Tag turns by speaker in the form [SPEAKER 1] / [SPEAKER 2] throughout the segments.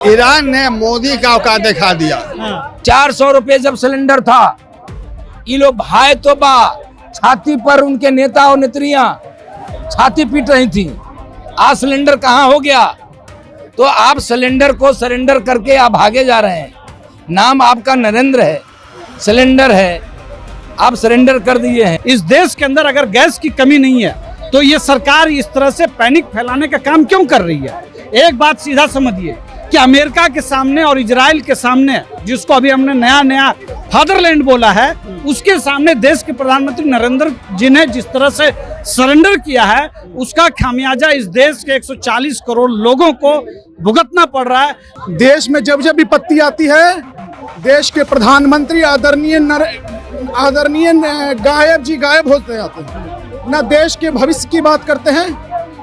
[SPEAKER 1] Iran ने मोदी का औकात दिखा दिया।
[SPEAKER 2] 400 रुपए जब सिलेंडर था, ये लोग भाई तो बा छाती पर उनके नेता और नेत्रियां छाती पीट रही थी। आज सिलेंडर कहाँ हो गया? तो आप सिलेंडर को सरेंडर करके आप भागे जा रहे हैं। नाम आपका नरेंद्र है, सिलेंडर है, आप सरेंडर कर दिए हैं।
[SPEAKER 3] इस देश के अंदर अगर गैस की कमी नहीं है तो ये सरकार इस तरह से पैनिक फैलाने का काम क्यों कर रही है? एक बात सीधा समझिए कि अमेरिका के सामने और इजराइल के सामने, जिसको अभी हमने नया फादरलैंड बोला है, उसके सामने देश के प्रधानमंत्री नरेंद्र जी ने जिस तरह से सरेंडर किया है, उसका खामियाजा इस देश के 140 करोड़ लोगों को भुगतना पड़ रहा है।
[SPEAKER 4] देश में जब जब विपत्ति आती है, देश के प्रधानमंत्री आदरणीय गायब जी गायब होते जाते हैं। न देश के भविष्य की बात करते हैं,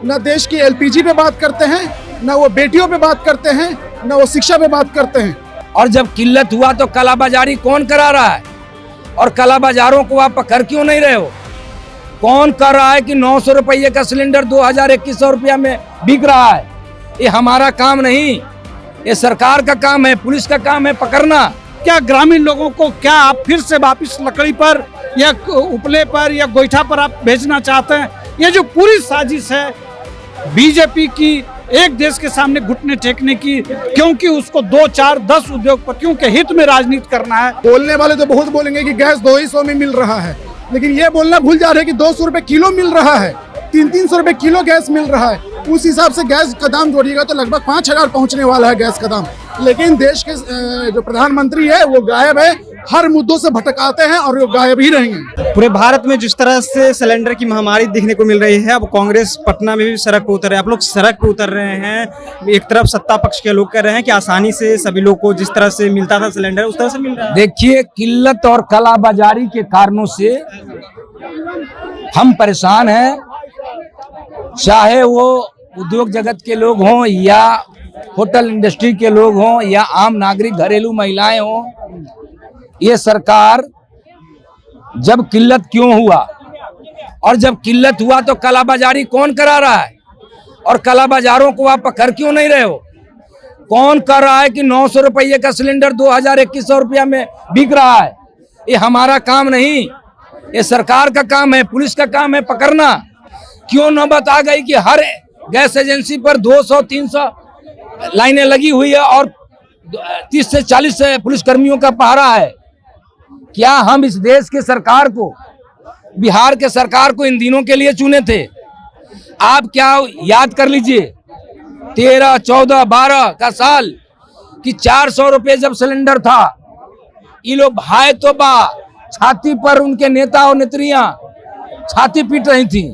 [SPEAKER 4] न देश की एलपीजी पे बात करते हैं, न वो बेटियों पे बात करते हैं, न वो शिक्षा पे बात करते हैं।
[SPEAKER 2] और जब किल्लत हुआ तो कालाबाजारी कौन करा रहा है? और कालाबाजारों को आप पकड़ क्यों नहीं रहे हो? कौन कर रहा है कि 900 रुपये का सिलेंडर 2100 रुपया में बिक रहा है? ये हमारा काम नहीं, ये सरकार का काम है, पुलिस का काम है पकड़ना।
[SPEAKER 3] क्या ग्रामीण लोगों को क्या आप फिर से वापिस लकड़ी पर या उपले पर या गोईठा पर आप भेजना चाहते हैं? ये जो पूरी साजिश है बीजेपी की, एक देश के सामने घुटने टेकने की, क्योंकि उसको 2, 4, 10 उद्योगपतियों के हित में राजनीति करना है।
[SPEAKER 4] बोलने वाले तो बहुत बोलेंगे कि गैस 200 में मिल रहा है, लेकिन ये बोलना भूल जा रहे हैं कि 200 रुपए किलो मिल रहा है, 300 रुपए किलो गैस मिल रहा है। उस हिसाब से गैस का दाम जोड़िएगा तो लगभग 5000 पहुंचने वाला है गैस का दाम। लेकिन देश के जो प्रधानमंत्री है वो गायब है, हर मुद्दों से भटकाते हैं और वो गायब ही रहेंगे।
[SPEAKER 5] पूरे भारत में जिस तरह से सिलेंडर की महामारी देखने को मिल रही है, अब कांग्रेस पटना में भी सड़क पर उतर रहे हैं। आप लोग सड़क पर उतर रहे हैं, एक तरफ सत्ता पक्ष के लोग कह रहे हैं कि आसानी से सभी लोग को जिस तरह से मिलता था सिलेंडर उस तरह से मिल रहा है।
[SPEAKER 2] देखिए, किल्लत और कालाबाजारी के कारणों से हम परेशान हैं, चाहे वो उद्योग जगत के लोग हों या होटल इंडस्ट्री के लोग हों या आम नागरिक घरेलू महिलाएं हों। ये सरकार जब किल्लत क्यों हुआ और जब किल्लत हुआ तो कालाबाजारी कौन करा रहा है? और कालाबाजारों को आप पकड़ क्यों नहीं रहे हो? कौन कर रहा है कि 900 रुपये का सिलेंडर 2100 रुपया में बिक रहा है? ये हमारा काम नहीं, ये सरकार का काम है, पुलिस का काम है पकड़ना। क्यों नौबत आ गई कि हर गैस एजेंसी पर 200-300 लाइनें लगी हुई है और 30 से 40 पुलिस कर्मियों का पहरा है? क्या हम इस देश के सरकार को, बिहार के सरकार को इन दिनों के लिए चुने थे? आप क्या याद कर लीजिए 13, 14, 12 का साल कि 400 रुपये जब सिलेंडर था, ये लोग भाई तो बा छाती पर उनके नेता और नेत्रियां छाती पीट रही थी।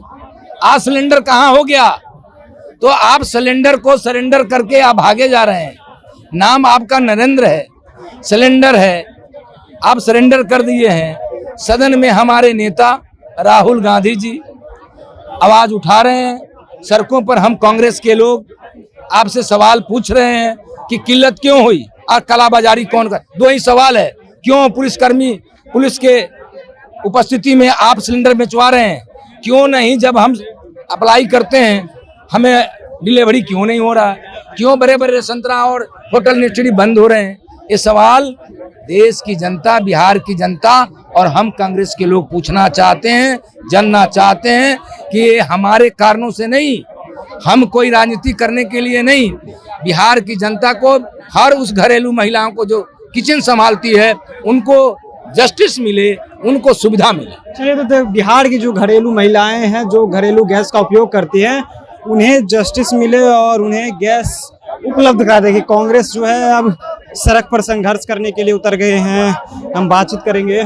[SPEAKER 2] आज सिलेंडर कहाँ हो गया? तो आप सिलेंडर को सरेंडर करके आप भागे जा रहे हैं। नाम आपका नरेंद्र है, सिलेंडर है, आप सरेंडर कर दिए हैं। सदन में हमारे नेता राहुल गांधी जी आवाज उठा रहे हैं। सड़कों पर हम कांग्रेस के लोग आपसे सवाल पूछ रहे हैं कि किल्लत क्यों हुई और कालाबाजारी कौन कर? 2 ही सवाल है, क्यों पुलिसकर्मी पुलिस के उपस्थिति में आप सिलेंडर बेचवा रहे हैं? क्यों नहीं जब हम अप्लाई करते हैं हमें डिलीवरी क्यों नहीं हो रहा है? क्यों बड़े बड़े संतरा और होटल इंडस्ट्री बंद हो रहे हैं? ये सवाल देश की जनता, बिहार की जनता और हम कांग्रेस के लोग पूछना चाहते हैं, जानना चाहते हैं कि ये हमारे कारणों से नहीं, हम कोई राजनीति करने के लिए नहीं, बिहार की जनता को, हर उस घरेलू महिलाओं को जो किचन संभालती है उनको जस्टिस मिले, उनको सुविधा मिले।
[SPEAKER 5] चलिए, तो बिहार की जो घरेलू महिलाएं हैं जो घरेलू गैस का उपयोग करती हैं, उन्हें जस्टिस मिले और उन्हें गैस उपलब्ध करा देगी। कांग्रेस जो है अब सड़क पर संघर्ष करने के लिए उतर गए हैं। हम बातचीत करेंगे।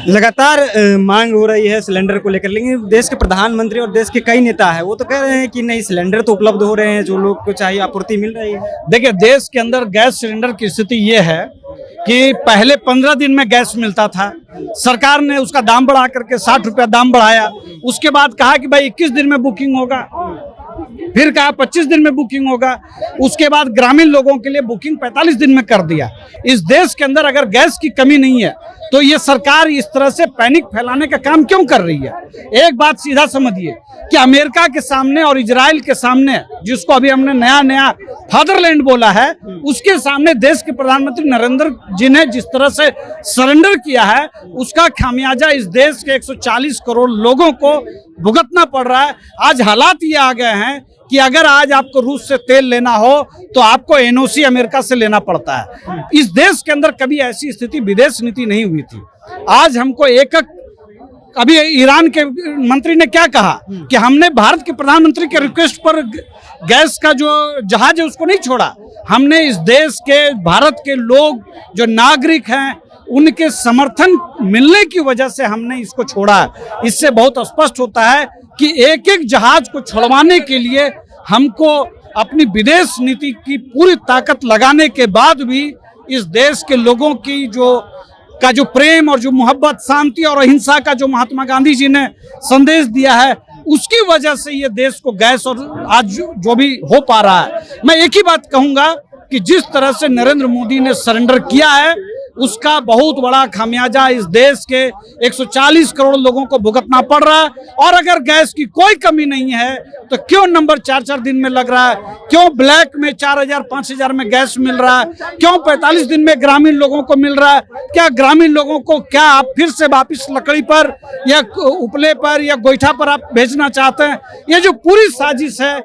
[SPEAKER 5] लगातार मांग हो रही है सिलेंडर को लेकर, लेकिन देश के प्रधानमंत्री और देश के कई नेता हैं वो तो कह रहे हैं कि नहीं, सिलेंडर तो उपलब्ध हो रहे हैं, जो लोग को चाहिए आपूर्ति मिल रही है।
[SPEAKER 3] देखिए, देश के अंदर गैस सिलेंडर की स्थिति ये है कि पहले 15 दिन में गैस मिलता था, सरकार ने उसका दाम बढ़ा करके 60 रुपया दाम बढ़ाया। उसके बाद कहा कि भाई 21 दिन में बुकिंग होगा, फिर कहा 25 दिन में बुकिंग होगा। उसके बाद ग्रामीण लोगों के लिए बुकिंग 45 दिन में कर दिया। इस देश के अंदर अगर गैस की कमी नहीं है तो ये सरकार इस तरह से पैनिक फैलाने का काम क्यों कर रही है? एक बात सीधा समझिए कि अमेरिका के सामने और इजराइल के सामने, जिसको अभी हमने नया नया फादरलैंड बोला है, उसके सामने देश के प्रधानमंत्री नरेंद्र जी ने जिस तरह से सरेंडर किया है, उसका खामियाजा इस देश के 140 करोड़ लोगों को भुगतना पड़ रहा है। आज हालात ये आ गए हैं कि अगर आज आपको रूस से तेल लेना हो तो आपको एनओसी अमेरिका से लेना पड़ता है। इस देश के अंदर कभी ऐसी स्थिति विदेश नीति नहीं हुई थी। आज हमको अभी ईरान के मंत्री ने क्या कहा कि हमने भारत के प्रधानमंत्री के रिक्वेस्ट पर गैस का जो जहाज है उसको नहीं छोड़ा, हमने इस देश के भारत के लोग जो नागरिक हैं उनके समर्थन मिलने की वजह से हमने इसको छोड़ा है। इससे बहुत स्पष्ट होता है कि एक एक जहाज को छुड़वाने के लिए हमको अपनी विदेश नीति की पूरी ताकत लगाने के बाद भी इस देश के लोगों की जो प्रेम और जो मोहब्बत, शांति और अहिंसा का जो महात्मा गांधी जी ने संदेश दिया है, उसकी वजह से ये देश को गैस और आज जो भी हो पा रहा है। मैं एक ही बात कहूंगा कि जिस तरह से नरेंद्र मोदी ने सरेंडर किया है, उसका बहुत बड़ा खामियाजा इस देश के 140 करोड़ लोगों को भुगतना पड़ रहा है। और अगर गैस की कोई कमी नहीं है तो क्यों नंबर 4-4 दिन में लग रहा है, क्यों ब्लैक में 4,000-5,000 में गैस मिल रहा है, क्यों 45 दिन में ग्रामीण लोगों को मिल रहा है। क्या ग्रामीण लोगों को क्या आप फिर से वापिस लकड़ी पर या उपले पर या गोईठा पर आप भेजना चाहते हैं? ये जो पूरी साजिश है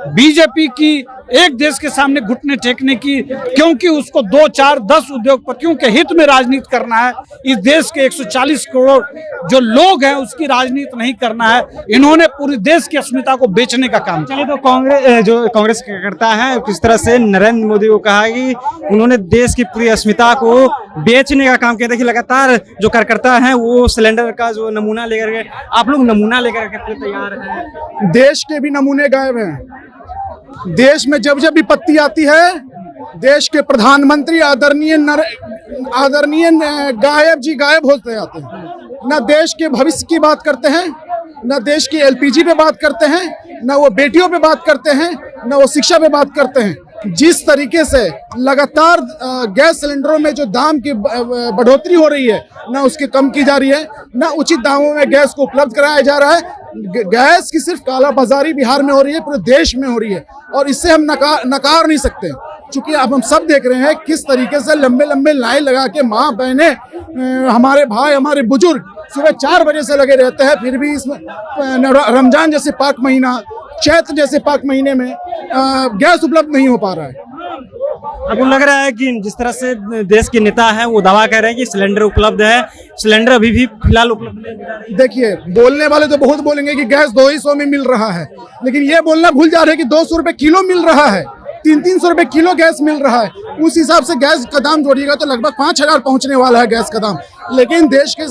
[SPEAKER 3] बीजेपी की, एक देश के सामने घुटने टेकने की, क्योंकि उसको 2, 4, 10 उद्योगपतियों के हित में राजनीति करना है। इस देश के 140 करोड़ जो लोग हैं उसकी राजनीति नहीं करना है। इन्होंने पूरी देश की अस्मिता को बेचने का काम किया।
[SPEAKER 5] चलिए, तो कांग्रेस करता है किस तरह से नरेंद्र मोदी को कहा कि उन्होंने देश की पूरी अस्मिता को बेचने का काम किया। देखिए, लगातार जो कार्यकर्ता है वो सिलेंडर का जो नमूना लेकर के, आप लोग नमूना लेकर के तैयार हैं।
[SPEAKER 4] देश के भी नमूने गायब हैं। देश में जब जब विपत्ति आती है, देश के प्रधानमंत्री आदरणीय गायब जी गायब होते जाते हैं। ना देश के भविष्य की बात करते हैं, ना देश की एलपीजी पे बात करते हैं, ना वो बेटियों पे बात करते हैं, ना वो शिक्षा पे बात करते हैं। जिस तरीके से लगातार गैस सिलेंडरों में जो दाम की बढ़ोतरी हो रही है, ना उसकी कम की जा रही है, ना उचित दामों में गैस को उपलब्ध कराया जा रहा है। गैस की सिर्फ काला बाजारी बिहार में हो रही है, पूरे देश में हो रही है, और इससे हम नकार नहीं सकते। चूंकि अब हम सब देख रहे हैं किस तरीके से लंबे लंबे लाइन लगा के माँ बहने, हमारे भाई, हमारे बुजुर्ग सुबह 4 बजे से लगे रहते हैं, फिर भी इसमें रमजान जैसे पाक महीना, चैत्र जैसे पाक महीने में गैस उपलब्ध नहीं हो पा रहा है।
[SPEAKER 5] आपको लग रहा है कि जिस तरह से देश के नेता हैं वो दावा कर रहे हैं कि सिलेंडर उपलब्ध है, सिलेंडर अभी भी फिलहाल उपलब्ध नहीं?
[SPEAKER 4] देखिए, बोलने वाले तो बहुत बोलेंगे कि गैस 200 में मिल रहा है, लेकिन ये बोलना भूल जा रहे हैं कि 200 रुपए किलो मिल रहा है, 300 रुपए किलो गैस मिल रहा है। उस हिसाब से गैस का दाम जोड़िएगा तो लगभग 5,000 पहुंचने वाला है गैस का दाम। लेकिन देश के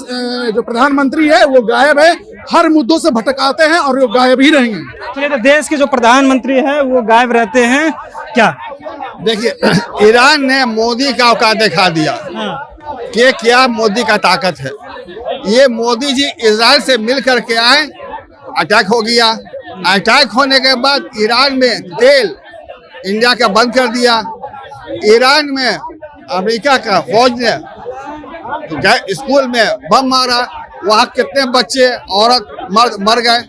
[SPEAKER 4] जो प्रधानमंत्री है वो गायब है, हर मुद्दों से भटकाते हैं और वो गायब ही रहेंगे।
[SPEAKER 5] चलिए, तो देश के जो प्रधानमंत्री है वो गायब रहते हैं क्या?
[SPEAKER 1] देखिए, ईरान ने मोदी का औकात दिखा दिया कि क्या मोदी का ताकत है। ये मोदी जी इजराइल से मिल करके आए, अटैक हो गया। अटैक होने के बाद ईरान में तेल इंडिया का बंद कर दिया। ईरान में अमेरिका का फौज ने स्कूल में बम मारा, वहाँ कितने बच्चे औरत मर गए।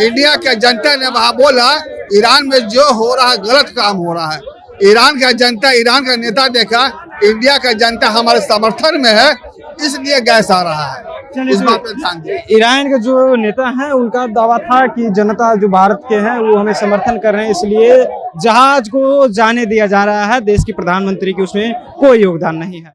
[SPEAKER 1] इंडिया के जनता ने वहाँ बोला ईरान में जो हो रहा है गलत काम हो रहा है। ईरान का जनता, ईरान का नेता देखा इंडिया का जनता हमारे समर्थन में है, इसलिए गैस आ रहा है। इस बात पे ध्यान दें।
[SPEAKER 5] ईरान के जो नेता हैं उनका दावा था कि जनता जो भारत के हैं वो हमें समर्थन कर रहे हैं, इसलिए जहाज को जाने दिया जा रहा है। देश के प्रधानमंत्री की उसमें कोई योगदान नहीं है।